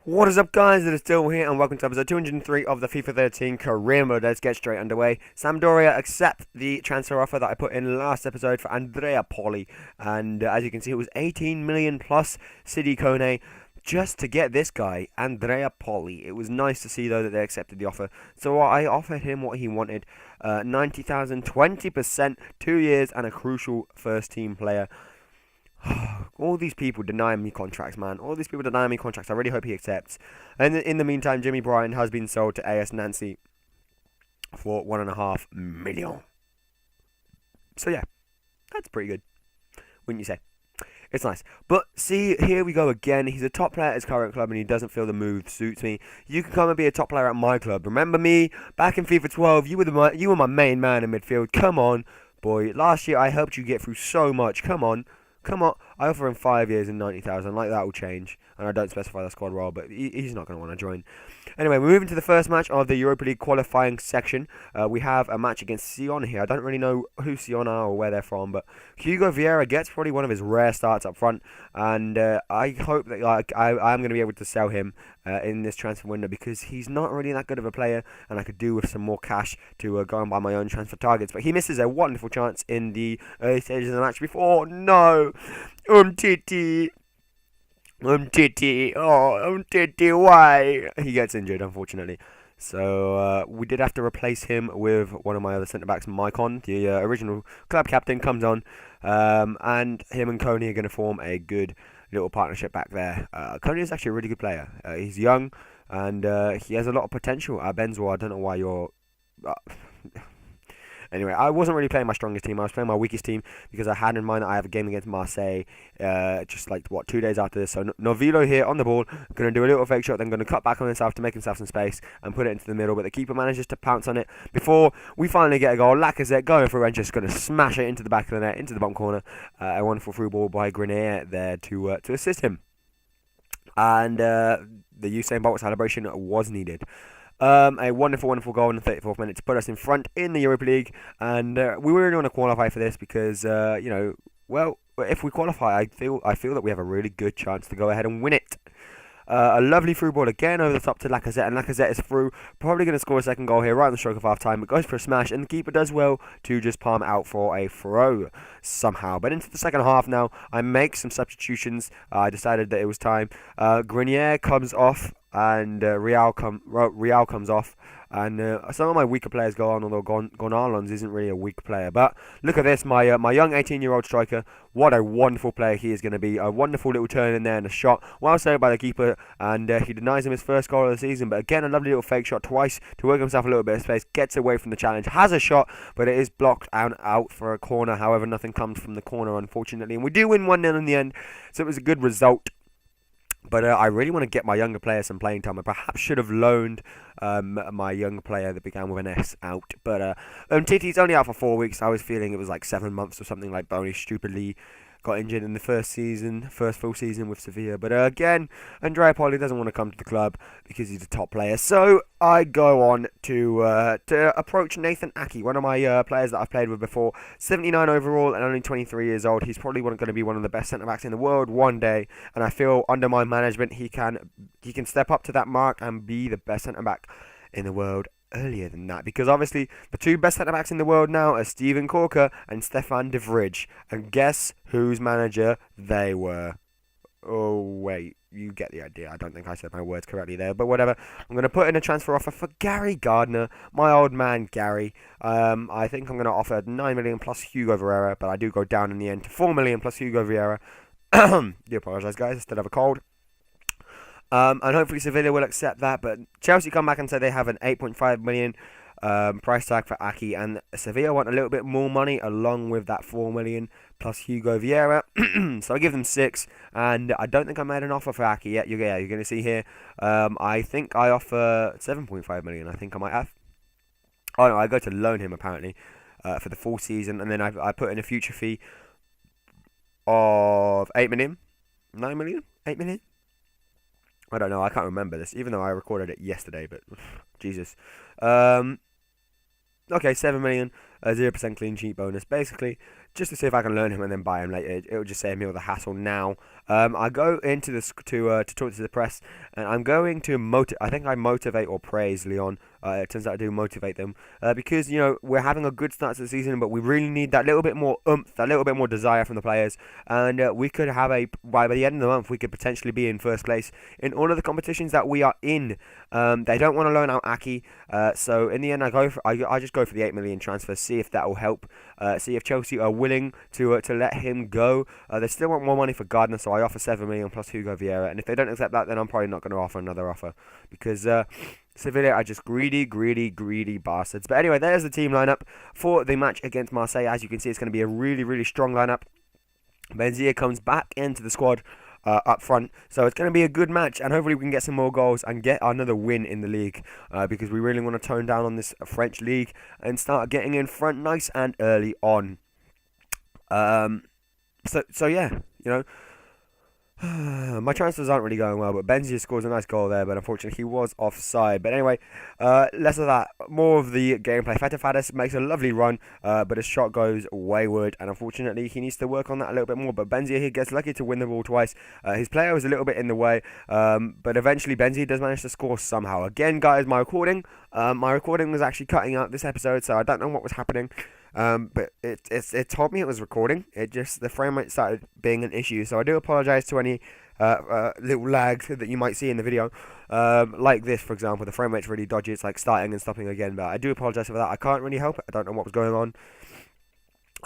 What is up, guys? It is still here, and welcome to episode 203 of the FIFA 13 career mode. Let's get straight underway. Sampdoria accept the transfer offer that I put in last episode for Andrea Poli, and as you can see, it was 18 million plus City Kone just to get this guy, Andrea Poli. It was nice to see, though, that they accepted the offer. So I offered him what he wanted, 90,000, 20%, 2 years, and a crucial first-team player. All these people denying me contracts, man. All these people denying me contracts. I really hope he accepts. And in the meantime, Jimmy Bryan has been sold to AS Nancy for 1.5 million. So yeah, that's pretty good, wouldn't you say? It's nice. But see, here we go again. He's a top player at his current club and he doesn't feel the move suits me. You can come and be a top player at my club. Remember me? Back in FIFA 12, you were my main man in midfield. Come on, boy. Last year I helped you get through so much. Come on. I offer him 5 years and 90,000. Like, that will change. And I don't specify the squad role, but he's not going to want to join. Anyway, we're moving to the first match of the Europa League qualifying section. We have a match against Lyon here. I don't really know who Lyon are or where they're from, but Hugo Vieira gets probably one of his rare starts up front. And I hope that I'm going to be able to sell him in this transfer window, because he's not really that good of a player, and I could do with some more cash to go and buy my own transfer targets. But he misses a wonderful chance in the early stages of the match before. No! Titi, why? He gets injured, unfortunately. So we did have to replace him with one of my other centre-backs, Maicon, the original club captain, comes on. And him and Coney are going to form a good little partnership back there. Coney is actually a really good player. He's young, and he has a lot of potential. Benzwa, I don't know why you're... Anyway, I wasn't really playing my strongest team. I was playing my weakest team because I had in mind that I have a game against Marseille just 2 days after this. So Novilo here on the ball, going to do a little fake shot, then going to cut back on himself to make himself some space and put it into the middle. But the keeper manages to pounce on it before we finally get a goal. Lacazette going through and just going to smash it into the back of the net, into the bottom corner. A wonderful through ball by Grenier there to assist him. And the Usain Bolt celebration was needed. A wonderful goal in the 34th minute to put us in front in the Europa League, and we really want to qualify for this because, if we qualify, I feel that we have a really good chance to go ahead and win it. A lovely through ball again over the top to Lacazette, and Lacazette is through, probably going to score a second goal here right on the stroke of half time, but goes for a smash, and the keeper does well to just palm it out for a throw somehow. But into the second half now, I make some substitutions. I decided that it was time. Grenier comes off, and Real comes off, and some of my weaker players go on, although Gonalons isn't really a weak player. But look at this, my young 18-year-old striker. What a wonderful player he is going to be. A wonderful little turn in there and a shot, well saved by the keeper, and he denies him his first goal of the season. But again, a lovely little fake shot twice to work himself a little bit of space, gets away from the challenge, has a shot, but it is blocked out for a corner. However, nothing comes from the corner, unfortunately, and we do win 1-0 in the end, so it was a good result. But I really want to get my younger players some playing time. I perhaps should have loaned my young player that began with an S out. But Titi's only out for 4 weeks. I was feeling it was like 7 months or something, like Boney stupidly got injured in the first full season with Sevilla. But again, Andrea Poli doesn't want to come to the club because he's a top player. So I go on to approach Nathan Aki, one of my players that I've played with before. 79 overall and only 23 years old. He's probably going to be one of the best centre-backs in the world one day. And I feel under my management he can step up to that mark and be the best centre-back in the world earlier than that, because obviously the two best centre-backs in the world now are Steven Corker and Stefan de Vrij, and guess whose manager they were? Oh wait, you get the idea. I don't think I said my words correctly there, but whatever. I'm going to put in a transfer offer for Gary Gardner, my old man Gary. I think I'm going to offer 9 million plus Hugo Vieira, but I do go down in the end to 4 million plus Hugo Vieira. Do apologise, guys, I still have a cold. And hopefully Sevilla will accept that. But Chelsea come back and say they have an 8.5 million price tag for Aki. And Sevilla want a little bit more money along with that 4 million plus Hugo Vieira. So I give them 6. And I don't think I made an offer for Aki yet. You're going to see here. I think I offer 7.5 million. I think I might have. Oh no, I go to loan him apparently for the full season. And then I put in a future fee of 8 million. 9 million? 8 million? I don't know, I can't remember this, even though I recorded it yesterday, but Jesus. Okay, 7 million. a 0% clean sheet bonus, basically, just to see if I can learn him and then buy him later. It will just save me all the hassle now. I go into this to talk to the press, and I'm going to I think I motivate or praise Lyon. It turns out I do motivate them because we're having a good start to the season, but we really need that little bit more oomph, that little bit more desire from the players, and we could have by the end of the month we could potentially be in first place in all of the competitions that we are in. They don't want to loan out Aki, so in the end I just go for the 8 million transfer, see if that will help, see if Chelsea are willing to let him go. They still want more money for Gardner, so I offer 7 million plus Hugo Vieira, and if they don't accept that, then I'm probably not going to offer another offer because Sevilla are just greedy bastards. But anyway, there's the team lineup for the match against Marseille. As you can see, it's going to be a really strong lineup. Benzia comes back into the squad up front, so it's going to be a good match, and hopefully we can get some more goals and get another win in the league, because we really want to tone down on this French league and start getting in front nice and early on. So yeah, my transfers aren't really going well, but Benzia scores a nice goal there, but unfortunately he was offside. But anyway, less of that, more of the gameplay. Fetafadis makes a lovely run, but his shot goes wayward, and unfortunately he needs to work on that a little bit more. But Benzia, he gets lucky to win the ball twice. His player was a little bit in the way, but eventually Benzia does manage to score somehow. Again, guys, my recording was actually cutting out this episode, so I don't know what was happening. But it told me it was recording. The frame rate started being an issue, so I do apologize to any little lags that you might see in the video. Like this, for example, the frame rate's really dodgy. It's like starting and stopping again, but I do apologize for that. I can't really help it. I don't know what was going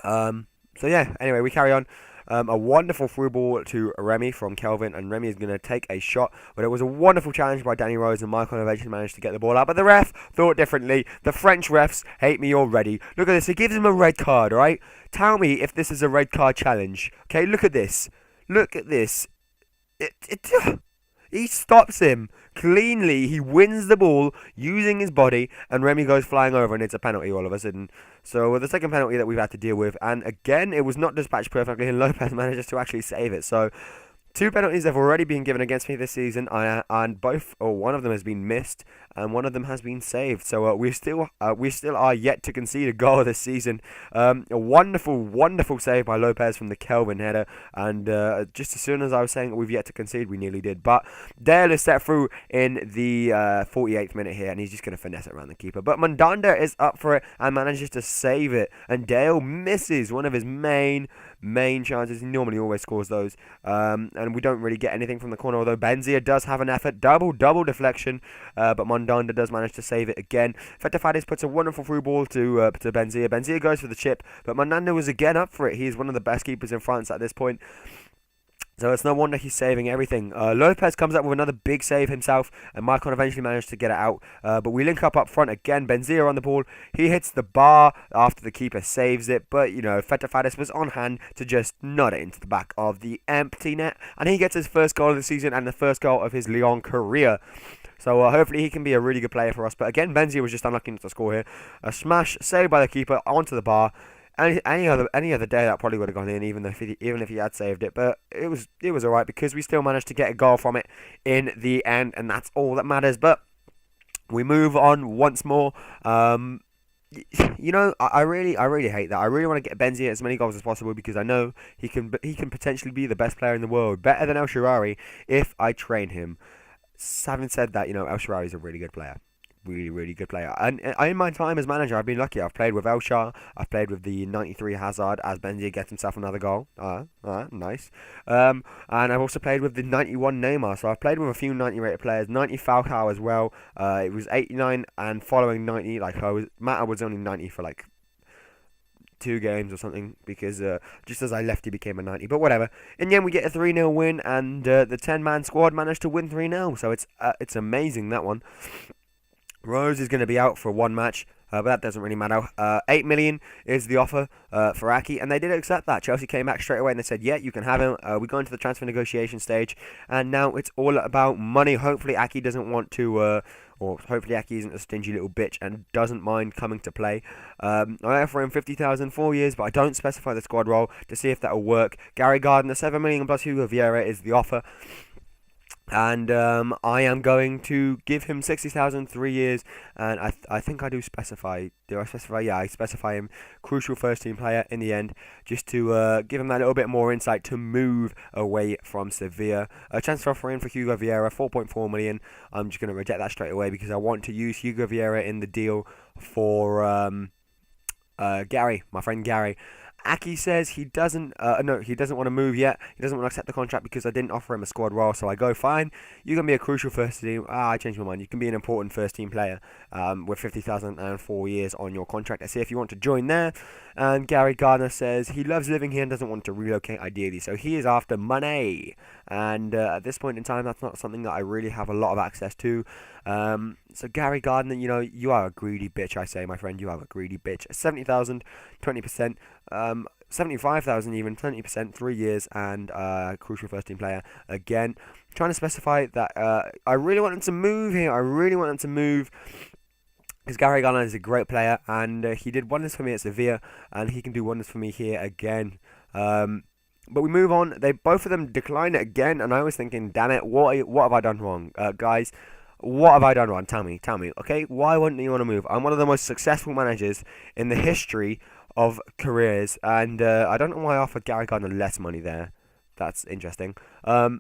on. So yeah, anyway, we carry on. A wonderful through ball to Remy from Kelvin, and Remy is going to take a shot, but it was a wonderful challenge by Danny Rose, and Michael eventually managed to get the ball out, but the ref thought differently. The French refs hate me already. Look at this, he gives him a red card, right? Tell me if this is a red card challenge. Okay, look at this. He stops him cleanly. He wins the ball using his body, and Remy goes flying over, and it's a penalty all of a sudden. So the second penalty that we've had to deal with, and again, it was not dispatched perfectly, and Lopez manages to actually save it. So 2 penalties have already been given against me this season, and one of them has been missed, and one of them has been saved. So we still are yet to concede a goal this season. A wonderful save by Lopez from the Kelvin header, and just as soon as I was saying we've yet to concede, we nearly did. But Dale is set through in the 48th minute here, and he's just going to finesse it around the keeper. But Mandanda is up for it and manages to save it, and Dale misses one of his main chances. He normally always scores those, and we don't really get anything from the corner, although Benzia does have an effort. Double deflection, but Mandanda does manage to save it again. Fetafadis puts a wonderful through ball to Benzia. Benzia goes for the chip, but Mandanda was again up for it. He's one of the best keepers in France at this point, so it's no wonder he's saving everything. Lopez comes up with another big save himself, and Maicon eventually managed to get it out. But we link up front again. Benzia on the ball. He hits the bar after the keeper saves it. But, Fetafadis was on hand to just nod it into the back of the empty net. And he gets his first goal of the season and the first goal of his Lyon career. So hopefully he can be a really good player for us. But again, Benzia was just unlucky not to score here. A smash saved by the keeper onto the bar. Any other day that probably would have gone in, even if he had saved it. But it was alright because we still managed to get a goal from it in the end, and that's all that matters. But we move on once more. I really hate that. I really want to get Benzia as many goals as possible because I know he can potentially be the best player in the world, better than El Shaarawy if I train him. Having said that, El Shaarawy is a really good player. Really good player. And in my time as manager, I've been lucky. I've played with Elshar. I've played with the 93 Hazard as Benzia gets himself another goal. Nice. And I've also played with the 91 Neymar. So I've played with a few 90 rated players. 90 Falcao as well. It was 89 and following 90. Mata was only 90 for 2 games or something, because just as I left he became a 90, but whatever. In the end we get a 3-0 win, and the 10-man squad managed to win 3-0, so it's amazing, that one. Rose is going to be out for 1 match, but that doesn't really matter. 8 million is the offer for Aki, and they did accept that. Chelsea came back straight away and they said, yeah, you can have him. We go into the transfer negotiation stage, and now it's all about money. Hopefully Aki doesn't want to, or hopefully Aki isn't a stingy little bitch and doesn't mind coming to play. I offer him 50,000 4 years, but I don't specify the squad role to see if that will work. Gary Gardner, 7 million plus Hugo Vieira is the offer. And I am going to give him 60,000, 3 years, and I think I do specify. Do I specify? Yeah, I specify him crucial first team player in the end, just to give him that little bit more insight to move away from Sevilla. A transfer offer in for Hugo Vieira, 4.4 million. I'm just going to reject that straight away because I want to use Hugo Vieira in the deal for Gary, my friend Gary. Aki says he doesn't want to move yet. He doesn't want to accept the contract because I didn't offer him a squad role. So I go, fine, you can be a crucial first team. I changed my mind. You can be an important first team player with 50,000 and 4 years on your contract. I see if you want to join there. And Gary Gardner says he loves living here and doesn't want to relocate ideally. So he is after money. And at this point in time, that's not something that I really have a lot of access to. So Gary Gardner, you are a greedy bitch, I say, my friend. You are a greedy bitch. 70,000, 20%. 75,000 even, 20%, 3 years, and crucial first team player. Again, trying to specify that I really want him to move here. I really want him to move because Gary Gardner is a great player, and he did wonders for me at Sevilla, and he can do wonders for me here again. But we move on. Both of them declined it again, and I was thinking, damn it, what have I done wrong, guys? What have I done wrong? Tell me, okay? Why wouldn't you want to move? I'm one of the most successful managers in the history of careers, and I don't know why I offered Gary Gardner less money there. That's interesting. But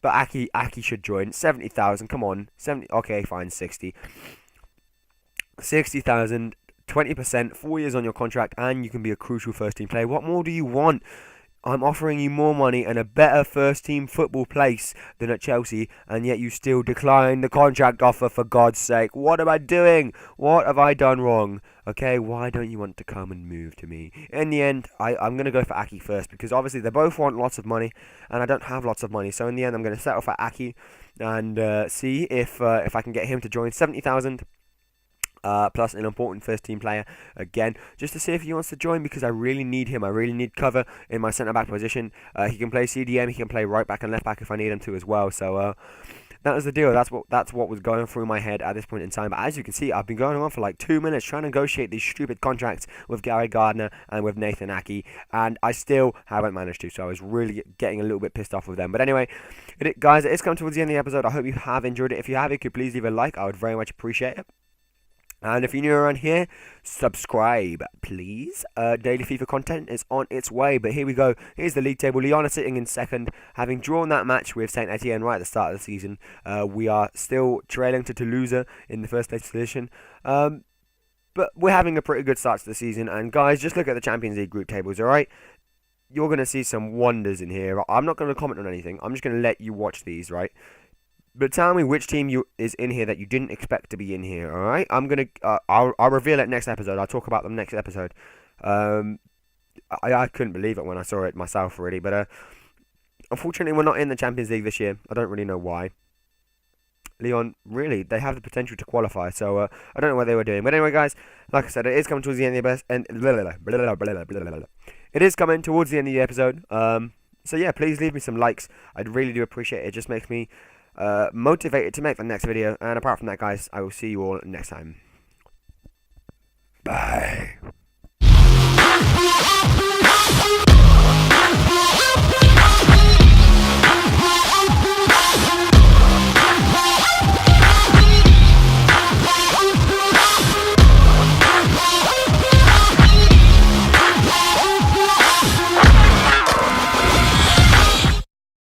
Aki should join. 70,000, come on. 70, okay, fine, 60. 60,000, 20%, 4 years on your contract, and you can be a crucial first team player. What more do you want? I'm offering you more money and a better first team football place than at Chelsea, and yet you still decline the contract offer, for God's sake. What am I doing? What have I done wrong? Okay, why don't you want to come and move to me? In the end, I'm going to go for Aki first, because obviously they both want lots of money, and I don't have lots of money. So in the end, I'm going to settle for Aki and see if I can get him to join. 70,000. Plus an important first team player again, just to see if he wants to join, because I really need him. I really need cover in my centre back position. He can play CDM, he can play right back and left back if I need him to as well. So that was the deal. That's what was going through my head at this point in time. But as you can see, I've been going on for like 2 minutes trying to negotiate these stupid contracts with Gary Gardner and with Nathan Aki, and I still haven't managed to. So I was really getting a little bit pissed off with them. But anyway, guys, it is coming towards the end of the episode. I hope you have enjoyed it. If you have, you could please leave a like. I would very much appreciate it. And if you're new around here, subscribe, please. Daily FIFA content is on its way, but here we go. Here's the league table. Lyon are sitting in second, having drawn that match with Saint Etienne right at the start of the season. We are still trailing to Toulouse in the first place position. But we're having a pretty good start to the season. And guys, just look at the Champions League group tables, alright? You're going to see some wonders in here. I'm not going to comment on anything. I'm just going to let you watch these, right? But tell me which team is in here that you didn't expect to be in here, alright? I'll reveal it next episode. I'll talk about them next episode. I couldn't believe it when I saw it myself, really. But unfortunately, we're not in the Champions League this year. I don't really know why. Lyon, really, they have the potential to qualify. So I don't know what they were doing. But anyway, guys, like I said, it is coming towards the end of the episode. It is coming towards the end of the episode. So yeah, please leave me some likes. I'd really do appreciate it. It just makes me motivated to make the next video. And apart from that, guys, I will see you all next time. Bye.